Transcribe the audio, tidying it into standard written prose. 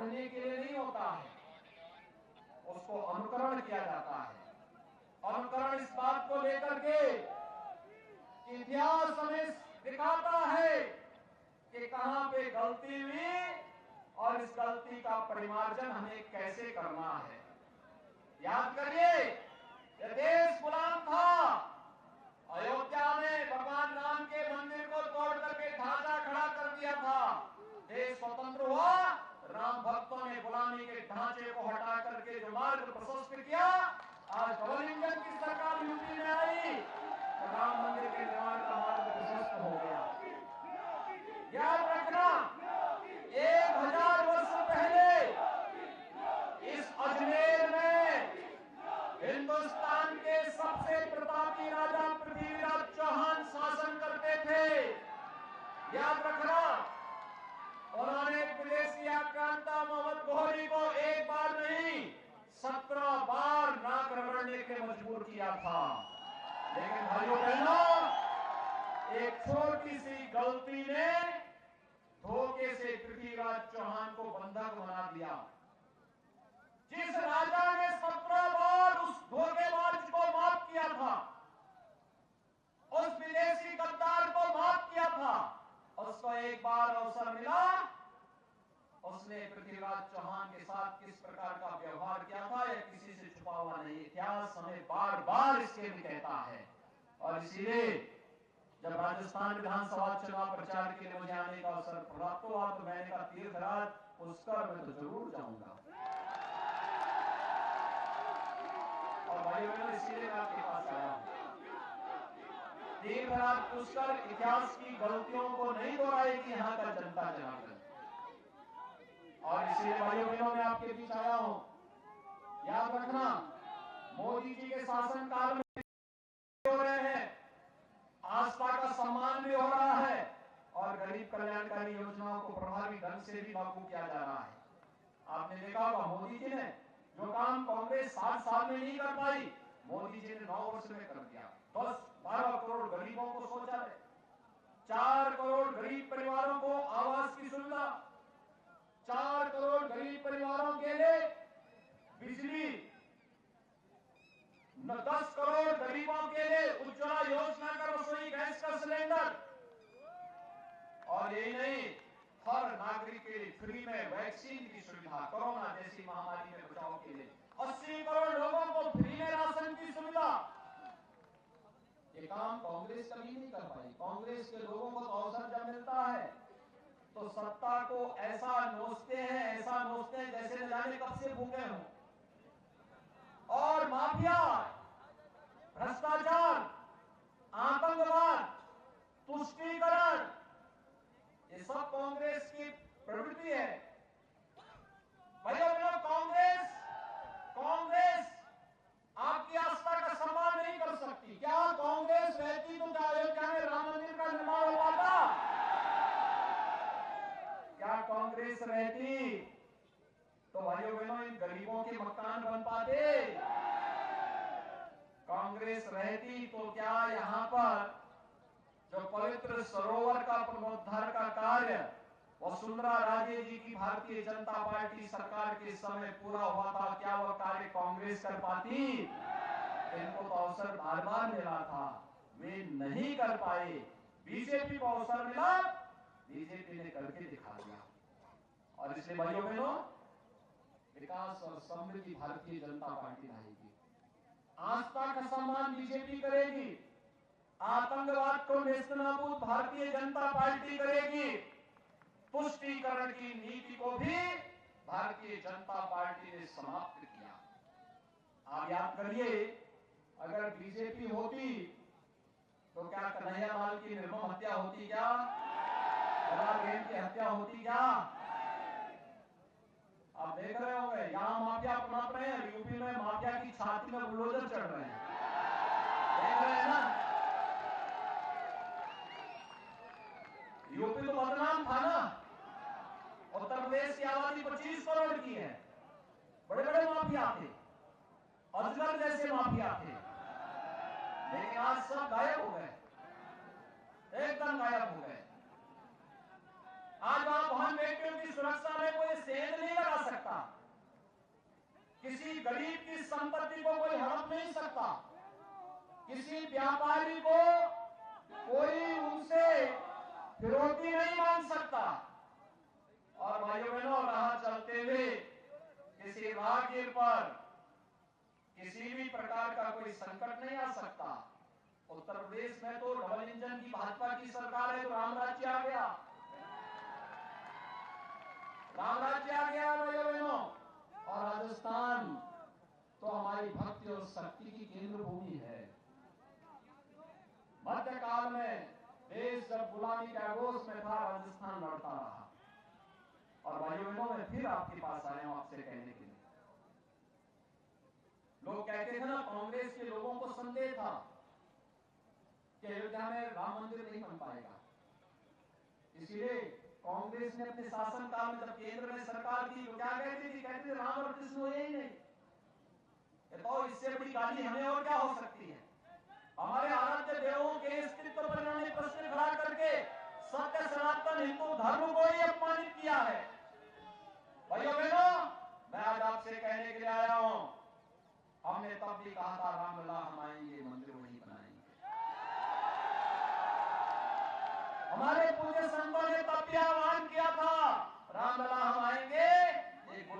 पढ़ने के लिए नहीं होता है, उसको अनुकरण किया जाता है। अनुकरण इस बात को लेकर के इतिहास हमें दिखाता है कि कहां पे गलती हुई और इस गलती का परिमार्जन हमें कैसे करना है। याद करिए, यह देश गुलाम था। अयोध्या में भगवान राम के मंदिर को तोड़ करके ढांचा खड़ा कर दिया था। देश स्वतंत्र हुआ, राम भक्तों ने गुलामी के ढांचे को हटा करके जो मार्ग प्रशस्त किया, आज डबल इंजन की सरकार यूपी में आई, राम मंदिर के निर्माण का मार्ग प्रशस्त हो गया। याद रखना, 1000 वर्ष पहले इस अजमेर में हिंदुस्तान के सबसे प्रतापी राजा पृथ्वीराज चौहान शासन करते थे। याद रखना, उन्होंने विदेशी आक्रांता मोहम्मद गोहरी को एक बार नहीं 17 बार नाक रगड़ने के मजबूर किया था। लेकिन भाइयों बहनों, एक छोटी सी गलती ने धोखे से पृथ्वीराज चौहान को बंधक बना दिया। जिस राजा ने 17 बार उस धोखेबाज को माफ किया था, उस विदेशी गद्दार को माफ किया था, उसको एक बार अवसर मिला, उसने पृथ्वीराज चौहान के साथ किस प्रकार का व्यवहार किया था, यह किसी से छुपा हुआ नहीं। इतिहास हमें बार बार इसके लिए कहता है। और इसीलिए जब राजस्थान विधानसभा चुनाव प्रचार के लिए मुझे आने का अवसर प्राप्त हुआ तो मैंने कहा तीर्थराज पुष्कर में तो जरूर जाऊंगा। और भाइयों बहनों, इसीलिए मैं आपके पास आया हूं। तीर्थराज पुष्कर इतिहास की गलतियों को नहीं दोहराएगी यहाँ का जनता जनार्दन। और इसीलिए भाइयों बहनों, मैं आपके बीच आया हूं। याद रखना, मोदी जी के शासनकाल में हो रहे हैं, आस्था का सम्मान भी हो रहा है और गरीब कल्याणकारी योजनाओं को प्रभावी ढंग से भी लागू किया जा रहा है। आपने देखा होगा, मोदी जी ने जो काम कांग्रेस 7 साल में नहीं कर पाई, मोदी जी ने 9 वर्ष में कर दिया। 10-12 करोड़ गरीबों को शौचालय, 4 करोड़ गरीब परिवारों को आवास की सुविधा, 4 करोड़ गरीब परिवारों के लिए बिजली, 10 करोड़ गरीबों के लिए उज्ज्वला योजना का रसोई गैस का सिलेंडर। और यही नहीं, हर नागरिक के लिए फ्री में वैक्सीन की सुविधा, कोरोना जैसी महामारी में बचाव के लिए 80 करोड़ लोगों को फ्री में राशन की सुविधा। ये काम कांग्रेस कभी नहीं कर पाई। कांग्रेस के लोगों को तो अवसर जब मिलता है तो सत्ता को ऐसा नोचते हैं जैसे न जाने कब से भूखे हों। और माफिया, भ्रष्टाचार, आतंकवाद, तुष्टीकरण, ये सब कांग्रेस की प्रवृत्ति है। भाइयों बहनों, कांग्रेस आपकी आस्था का सम्मान नहीं कर सकती। क्या कांग्रेस रहती तो क्या अयोध्या में राम मंदिर का निर्माण हो पाता? क्या कांग्रेस रहती तो भाइयों बहनों इन गरीबों के मकान बन पाते? कांग्रेस रहती तो क्या यहाँ पर जो पवित्र सरोवर का पुनरुद्धार का कार्य वसुंधरा राजे जी की भारतीय जनता पार्टी सरकार के समय पूरा हुआ था, क्या वह कार्य कांग्रेस कर पाती? इनको तो अवसर बार बार मिला था, वे नहीं कर पाए। बीजेपी को अवसर मिला, बीजेपी ने करके दिखा दिया। और इसलिए भाइयों बहनों, विकास और समृद्धि भारतीय जनता पार्टी लाएगी। आस्था का सम्मान बीजेपी करेगी, आतंकवाद को नेस्तनाबूद भारतीय जनता पार्टी करेगी, तुष्टीकरण की नीति को भी भारतीय जनता पार्टी ने समाप्त किया। आप याद करिए, अगर बीजेपी होती तो क्या कन्हैयालाल की निर्मम हत्या होती? क्या बलादेव की हत्या होती? क्या आप देख रहे होंगे, यहाँ माफिया पनप रहे हैं, यूपी में माफिया की छाती में बुलडोजर चढ़ रहे हैं, देख रहे हैं ना? यूपी तो बदनाम था ना। उत्तर प्रदेश की आबादी 25 करोड़ की है, बड़े बड़े माफिया थे, अजगर जैसे माफिया थे, लेकिन आज सब गायब हो गए, एकदम गायब हो गए। आज वहां बहन बेटियों की सुरक्षा में कोई सेंध नहीं लगा किसी गरीब की संपत्ति को कोई हड़प नहीं सकता, किसी व्यापारी को कोई उनसे फिरौती नहीं मांग सकता। और भाइयों बहनों, राह चलते हुए किसी राहगीर पर किसी भी प्रकार का कोई संकट नहीं आ सकता। उत्तर प्रदेश में तो डबल इंजन की भाजपा की सरकार है, तो राम राज्य आ गया, राम राज्य आ गया भाइयों बहनों। और राजस्थान तो हमारी भक्ति और शक्ति की केंद्र भूमि है। मध्यकाल में देश जब गुलामी के आगोश में था, राजस्थान लड़ता रहा। और भाइयों बहनों, मैं फिर आपके पास आया हूं आपसे कहने के लिए, लोग कहते थे ना, कांग्रेस के लोगों को संदेह था कि अयोध्या में राम मंदिर नहीं बन पाएगा, इसलिए कांग्रेस ने अपने शासनकाल में जब केंद्र में सरकार थी तो क्या कहती थी? कहती थी राम और कृष्ण हुए ही नहीं। तो इससे बड़ी गाली हमें और क्या हो सकती है? हमारे आराध्य देवों के अस्तित्व पर इन्होंने प्रश्न खड़ा करके सत्य सनातन हिंदू धर्म को ही अपमानित किया है। भाइयों बहनों, मैं आज आपसे कहने के लिए आया हूं, हमने तब भी कहा था रामलला हम आएंगे, मंदिर वहीं बनाएंगे। हमारे पूज्य संतों ने तब भी आह्वान किया था, रामलला हम आएंगे,